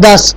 10।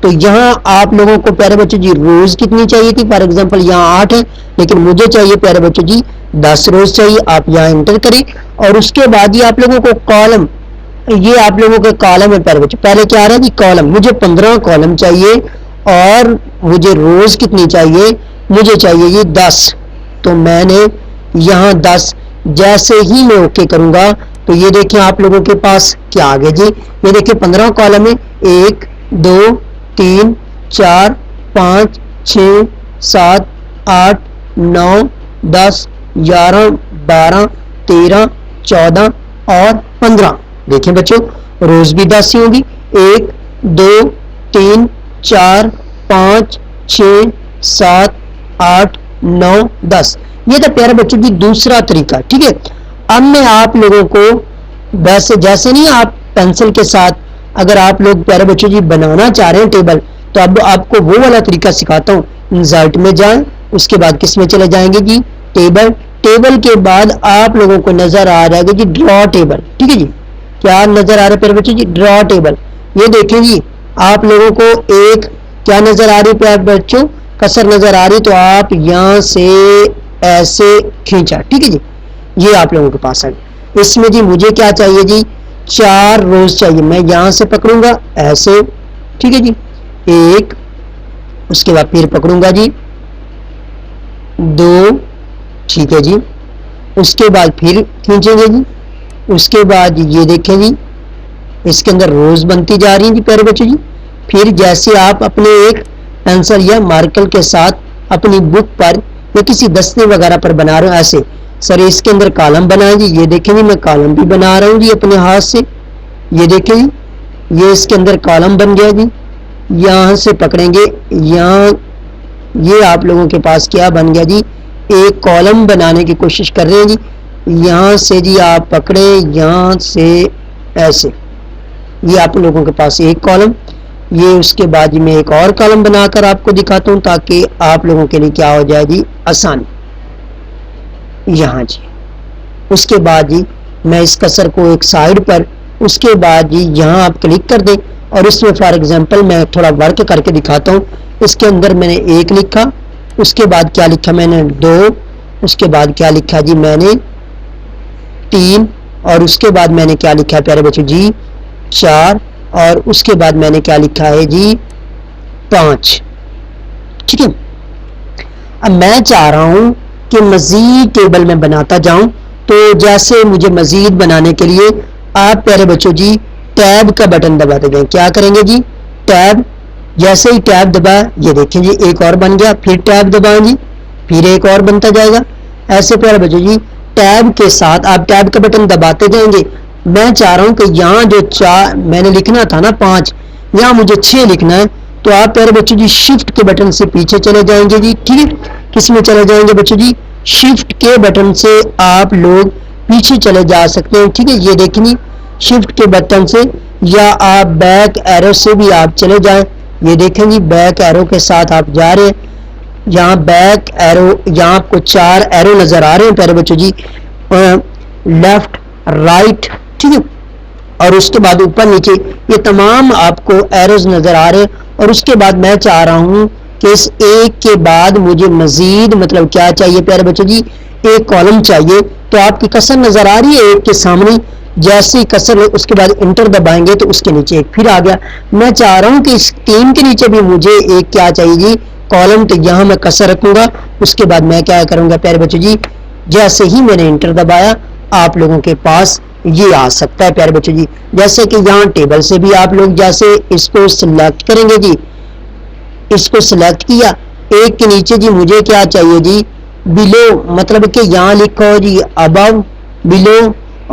تو یہاں آپ لوگوں کو پیارے بچوں جی روز کتنی چاہیے تھی؟ فار ایگزامپل یہاں 8 ہے لیکن مجھے چاہیے پیارے بچوں جی 10 روز چاہیے. آپ یہاں انٹر کریں اور اس کے بعد یہ آپ لوگوں کو کالم، یہ آپ لوگوں کا کالم ہے پیارے بچوں. پہلے کیا آ رہا ہے جی کالم، مجھے 15 کالم چاہیے اور مجھے روز کتنی چاہیے؟ مجھے چاہیے یہ 10. تو میں نے یہاں 10 جیسے ہی میں اوکے کروں گا تو یہ دیکھیں آپ لوگوں کے پاس کیا آ گیا جی. یہ دیکھیں 15 کالم ہے، 1 2 3 4 5 6 7 8 9 10 11 12 13 14 اور 15. دیکھیں بچوں روز بھی 10 ہی ہوگی. 1 2 3 4 5 6 7 8 9 10. یہ تھا پیارے بچوں کی دوسرا طریقہ. ٹھیک ہے، اب میں آپ لوگوں کو ویسے جیسے نہیں آپ پینسل کے ساتھ اگر آپ لوگ پیارے بچوں جی بنانا چاہ رہے ہیں ٹیبل، تو اب آپ کو وہ والا طریقہ سکھاتا ہوں. انسرٹ میں جائیں، اس کے بعد کس میں چلے جائیں گے جی ٹیبل. ٹیبل کے بعد آپ لوگوں کو نظر آ جائے گا جی ڈرا ٹیبل. ٹھیک ہے جی، کیا نظر آ رہا ہے پیارے بچوں جی؟ ڈرا ٹیبل. یہ دیکھیں جی آپ لوگوں کو ایک کیا نظر آ رہی ہے پیارے بچوں؟ کسر نظر آ رہی. تو آپ یہاں سے ایسے کھینچا. ٹھیک ہے جی، یہ آپ لوگوں کے پاس ہے. اس میں جی مجھے کیا چاہیے جی 4 روز چاہیے. میں یہاں سے پکڑوں گا ایسے. ٹھیک ہے جی، 1، اس کے بعد پھر پکڑوں گا جی 2. ٹھیک ہے جی، اس کے بعد پھر کھینچیں گے جی. اس کے بعد یہ دیکھیں جی اس کے اندر روز بنتی جا رہی ہیں جی پیارے بچوں جی. پھر جیسے آپ اپنے ایک پینسل یا مارکر کے ساتھ اپنی بک پر یا کسی دستے وغیرہ پر بنا رہے ہوں ایسے سر اس کے اندر کالم بنائیں جی. یہ دیکھیں جی میں کالم بھی بنا رہا ہوں جی اپنے ہاتھ سے. یہ دیکھیں جی یہ اس کے اندر کالم بن گیا جی. یہاں سے پکڑیں گے، یہاں یہ آپ لوگوں کے پاس کیا بن گیا جی ایک کالم بنانے کی کوشش کر رہے ہیں جی. یہاں سے جی آپ پکڑے یہاں سے ایسے، یہ آپ لوگوں کے پاس ایک کالم. یہ اس کے بعد جی میں ایک اور کالم بنا کر آپ کو دکھاتا ہوں تاکہ آپ لوگوں کے لیے کیا ہو جائے جی آسانی. یہاں جی اس کے بعد جی میں اس کسر کو ایک سائڈ پر، اس کے بعد جی یہاں آپ کلک کر دیں اور اس میں فار ایگزامپل میں تھوڑا ورک کر کے دکھاتا ہوں. اس کے اندر میں نے 1 لکھا، اس کے بعد کیا لکھا میں نے 2، اس کے بعد کیا لکھا جی میں نے 3، اور اس کے بعد میں نے کیا لکھا پیارے بچوں جی 4، اور اس کے بعد میں نے کیا لکھا ہے جی 5. ٹھیک ہے، اب میں چاہ رہا ہوں کہ مزید ٹیبل میں بناتا جاؤں. تو جیسے مجھے مزید بنانے کے لیے آپ پیارے بچوں جی ٹیب کا بٹن دباتے جائیں. کیا کریں گے جی ٹیب. جیسے ہی ٹیب دبایا یہ دیکھیں جی ایک اور بن گیا. پھر ٹیب دبائیں جی پھر ایک اور بنتا جائے گا. ایسے پیارے بچوں جی ٹیب کے ساتھ آپ ٹیب کا بٹن دباتے جائیں گے. میں چاہ رہا ہوں کہ یہاں جو 4 میں نے لکھنا تھا نا 5، یہاں مجھے 6 لکھنا ہے. تو آپ پیارے بچوں جی شفٹ کے بٹن سے پیچھے چلے جائیں گے جی. ٹھیک ہے، کس میں چلے جائیں گے بچوں جی شفٹ کے بٹن سے آپ لوگ پیچھے چلے جا سکتے ہیں. ٹھیک ہے، یہ دیکھیں جی شفٹ کے بٹن سے، یا آپ بیک ایرو سے بھی آپ چلے جائیں. یہ دیکھیں جی بیک ایرو کے ساتھ آپ جا رہے ہیں. یہاں بیک ایرو، یہاں آپ کو 4 ایرو نظر آ رہے ہیں پیارے بچوں جی، لیفٹ رائٹ. ٹھیک ہے، اور اس کے بعد اوپر نیچے یہ تمام آپ کو ایروز نظر آ رہے ہیں. اور اس کے بعد میں چاہ رہا ہوں کہ اس ایک کے بعد مجھے مزید مطلب کیا چاہیے پیارے بچوں جی ایک کالم چاہیے. تو آپ کی کسر نظر آ رہی ہے ایک کے سامنے. جیسے کسر اس کے بعد انٹر دبائیں گے تو اس کے نیچے ایک پھر آ گیا. میں چاہ رہا ہوں کہ اس 3 کے نیچے بھی مجھے ایک کیا چاہیے جی کالم. تو یہاں میں کسر رکھوں گا. اس کے بعد میں کیا کروں گا پیارے بچوں جی جیسے ہی میں نے انٹر دبایا آپ لوگوں کے پاس یہ آ سکتا ہے پیارے بچوں جی. جیسے کہ یہاں ٹیبل سے بھی آپ لوگ جیسے اس کو سلیکٹ کریں گے جی، اس کو سلیکٹ کیا ایک کے نیچے جی مجھے کیا چاہیے جی بلو، مطلب کہ یہاں لکھا ہو جی ابو بلو،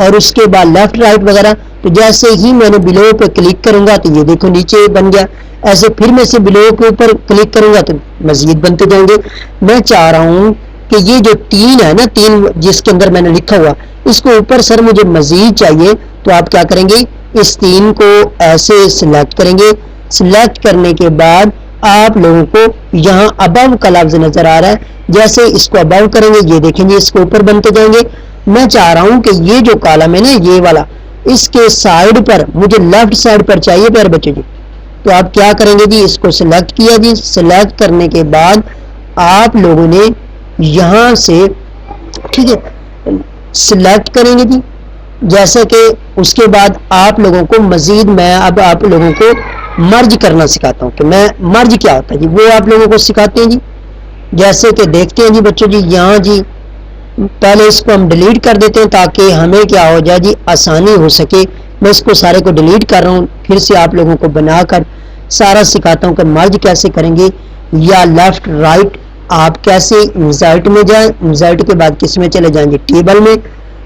اور اس کے بعد لیفٹ رائٹ وغیرہ. تو جیسے ہی میں نے بلو پہ کلک کروں گا تو یہ دیکھو نیچے بن گیا. ایسے پھر میں سے بلو کے اوپر کلک کروں گا تو مزید بنتے جائیں گے. میں چاہ رہا ہوں کہ یہ جو 3 ہے نا 3 جس کے اندر میں نے لکھا ہوا اس کو اوپر سر مجھے مزید چاہیے. تو آپ کیا کریں گے اس 3 کو ایسے سلیکٹ کریں گے. سلیکٹ کرنے کے بعد آپ لوگوں کو یہاں ابو کا لفظ نظر آ رہا ہے. جیسے اس کو ابو کریں گے یہ دیکھیں گے اس کو اوپر بنتے جائیں گے. میں چاہ رہا ہوں کہ یہ جو کالم ہے نا یہ والا اس کے سائڈ پر مجھے لیفٹ سائڈ پر چاہیے پیارے بچے جی. تو آپ کیا کریں گے جی، اس کو سلیکٹ کیا جی. سلیکٹ کرنے کے بعد آپ لوگوں نے یہاں سے ٹھیک ہے سلیکٹ کریں گے جی. جیسا کہ اس کے بعد آپ لوگوں کو مزید میں اب آپ لوگوں کو مرج کرنا سکھاتا ہوں کہ میں مرج کیا ہوتا ہے جی، وہ آپ لوگوں کو سکھاتے ہیں جی. جیسے کہ دیکھتے ہیں جی بچوں جی، یہاں جی پہلے اس کو ہم ڈیلیٹ کر دیتے ہیں تاکہ ہمیں کیا ہو جائے جی، آسانی ہو سکے. میں اس کو سارے کو ڈیلیٹ کر رہا ہوں، پھر سے آپ لوگوں کو بنا کر سارا سکھاتا ہوں کہ مرج کیسے کریں گے، یا لیفٹ رائٹ آپ کیسے انسرٹ میں جائیں، انسرٹ کے بعد کس میں چلے جائیں گے، ٹیبل میں.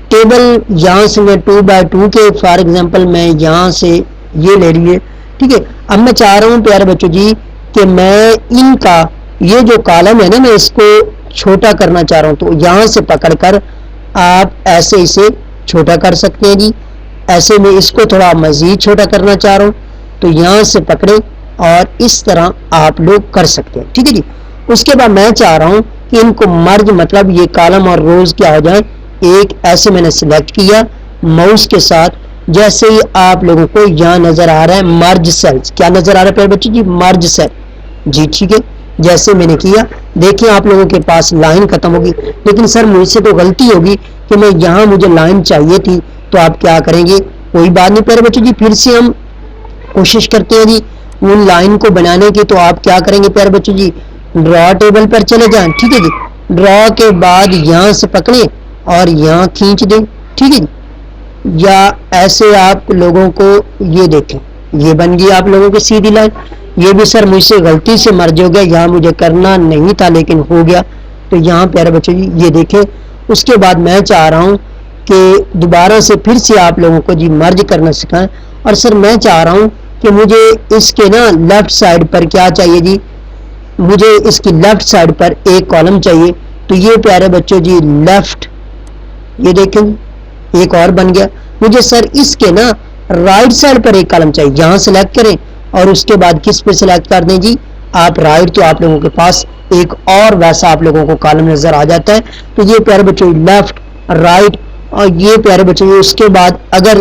ٹیبل یہاں سے میں 2x2 کے فار ایگزامپل میں یہاں سے یہ لے لیے. ٹھیک ہے، اب میں چاہ رہا ہوں پیارے بچوں جی کہ میں ان کا یہ جو کالم ہے نا میں اس کو چھوٹا کرنا چاہ رہا ہوں. تو یہاں سے پکڑ کر آپ ایسے اسے چھوٹا کر سکتے ہیں جی. ایسے میں اس کو تھوڑا مزید چھوٹا کرنا چاہ رہا ہوں تو یہاں سے پکڑے اور اس طرح آپ لوگ کر سکتے ہیں. ٹھیک ہے جی. اس کے بعد میں چاہ رہا ہوں کہ ان کو مرج مطلب یہ کالم اور روز کیا ہو جائیں ایک. ایسے میں نے سلیکٹ کیا ماؤس کے ساتھ، جیسے ہی آپ لوگوں کو یہاں نظر آ رہا ہے مرج سیلز. کیا نظر آ رہا ہے پیارے بچے جی؟ مرج سیل جی. ٹھیک ہے، جیسے میں نے کیا دیکھیں آپ لوگوں کے پاس لائن ختم ہوگی. لیکن سر مجھ سے تو غلطی ہوگی کہ میں یہاں مجھے لائن چاہیے تھی. تو آپ کیا کریں گے، کوئی بات نہیں پیارے بچے جی، پھر سے ہم کوشش کرتے ہیں جی ان لائن کو بنانے کی. تو آپ کیا کریں گے پیارے بچے جی، ڈرا ٹیبل پر چلے جائیں. ٹھیک ہے جی، ڈرا کے بعد یہاں سے پکڑیں اور یہاں کھینچ دیں. ٹھیک ہے جی، یا ایسے آپ لوگوں کو یہ دیکھیں یہ بن گئی آپ لوگوں کی سیدھی لائن. یہ بھی سر مجھ سے غلطی سے مرج ہو گیا، یہاں مجھے کرنا نہیں تھا لیکن ہو گیا. تو یہاں پیارے بچے جی یہ دیکھیں. اس کے بعد میں چاہ رہا ہوں کہ دوبارہ سے پھر سے آپ لوگوں کو جی مرج کرنا سکھائیں. اور سر میں چاہ رہا ہوں کہ مجھے اس کے نا لیفٹ سائڈ پر کیا چاہیے جی، مجھے اس کی لیفٹ سائڈ پر ایک کالم چاہیے. تو یہ پیارے بچوں جی لیفٹ، یہ دیکھیں ایک اور بن گیا. مجھے سر اس کے نا رائٹ سائڈ پر ایک کالم چاہیے. یہاں سلیکٹ کریں اور اس کے بعد کس پہ سلیکٹ کر دیں جی، آپ رائٹ. تو آپ لوگوں کے پاس ایک اور ویسا آپ لوگوں کو کالم نظر آ جاتا ہے. تو یہ پیارے بچوں لیفٹ رائٹ. اور یہ پیارے بچوں اس کے بعد اگر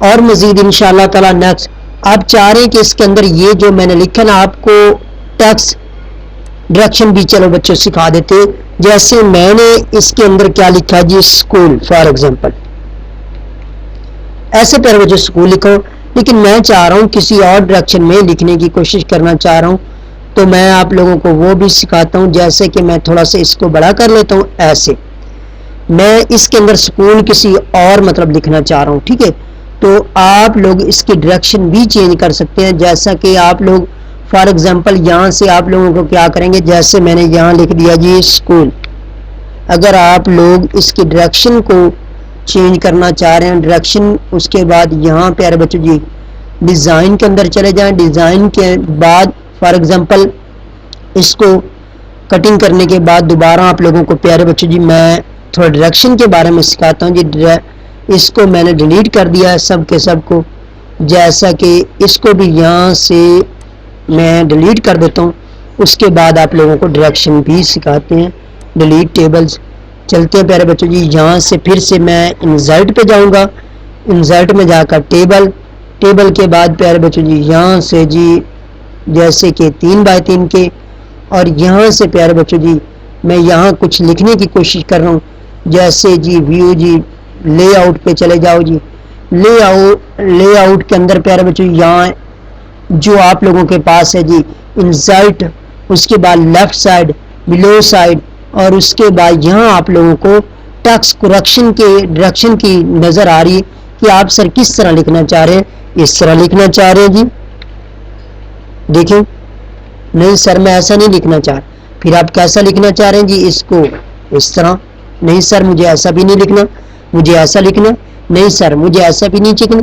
اور مزید انشاءاللہ تعالی نیکسٹ آپ چاہ رہے ہیں کہ اس کے اندر یہ جو میں نے لکھا نا آپ کو ٹیکسٹ ڈائریکشن بھی چلو بچوں سکھا دیتے. جیسے میں نے اس کے اندر کیا لکھا جی، اسکول فار ایگزامپل. ایسے پیارے بچوں اسکول لکھو، لیکن میں چاہ رہا ہوں کسی اور ڈائریکشن میں لکھنے کی کوشش کرنا چاہ رہا ہوں. تو میں آپ لوگوں کو وہ بھی سکھاتا ہوں. جیسے کہ میں تھوڑا سا اس کو بڑا کر لیتا ہوں. ایسے میں اس کے اندر اسکول کسی اور مطلب لکھنا چاہ رہا ہوں. ٹھیک ہے، تو آپ لوگ اس کی ڈائریکشن بھی چینج کر سکتے ہیں. جیسا کہ آپ لوگ فار ایگزامپل یہاں سے آپ لوگوں کو کیا کریں گے، جیسے میں نے یہاں لکھ دیا جی اسکول. اگر آپ لوگ اس کی ڈائریکشن کو چینج کرنا چاہ رہے ہیں ڈائریکشن، اس کے بعد یہاں پیارے بچوں جی ڈیزائن کے اندر چلے جائیں. ڈیزائن کے بعد فار ایگزامپل اس کو کٹنگ کرنے کے بعد دوبارہ آپ لوگوں کو پیارے بچوں جی میں تھوڑا ڈائریکشن کے بارے میں سکھاتا ہوں جی. اس کو میں نے ڈیلیٹ کر دیا ہے سب کے سب کو. جیسا کہ اس کو بھی یہاں سے میں ڈیلیٹ کر دیتا ہوں. اس کے بعد آپ لوگوں کو ڈائریکشن بھی سکھاتے ہیں. ڈیلیٹ ٹیبلز چلتے ہیں پیارے بچوں جی. یہاں سے پھر سے میں انسرٹ پہ جاؤں گا. انسرٹ میں جا کر ٹیبل. ٹیبل کے بعد پیارے بچوں جی یہاں سے جی جیسے کہ 3x3 کے. اور یہاں سے پیارے بچوں جی میں یہاں کچھ لکھنے کی کوشش کر رہا ہوں. جیسے جی ویو جی لے آؤٹ پہ چلے جاؤ جی. لے آؤٹ کے اندر پیارے بچوں یہاں جو آپ لوگوں کے پاس ہے جی انسرٹ، اس کے بعد لیفٹ سائڈ، بلو سائڈ، اور اس کے بعد یہاں آپ لوگوں کو ٹیکسٹ کریکشن کے ڈائریکشن کی نظر آ رہی ہے کہ آپ سر کس طرح لکھنا چاہ رہے ہیں. اس طرح لکھنا چاہ رہے ہیں جی، دیکھیں. نہیں سر میں ایسا نہیں لکھنا چاہ رہا. پھر آپ کیسا لکھنا چاہ رہے ہیں جی، اس کو اس طرح. نہیں سر مجھے ایسا بھی نہیں لکھنا، مجھے ایسا لکھنا. نہیں سر مجھے ایسا بھی نہیں لکھنا،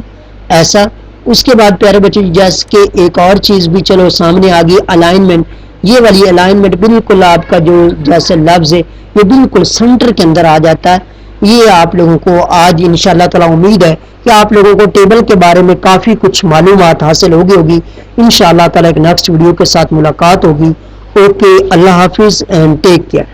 ایسا. اس کے بعد پیارے بچے جیسے کہ ایک اور چیز بھی چلو سامنے آ گئی، الائنمنٹ. یہ والی الائنمنٹ بالکل آپ کا جو جیسے لفظ ہے یہ بالکل سینٹر کے اندر آ جاتا ہے. یہ آپ لوگوں کو آج انشاءاللہ تعالی امید ہے کہ آپ لوگوں کو ٹیبل کے بارے میں کافی کچھ معلومات حاصل ہوگی. انشاءاللہ تعالی ایک نیکسٹ ویڈیو کے ساتھ ملاقات ہوگی. اوکے، اللہ حافظ اینڈ ٹیک کیئر.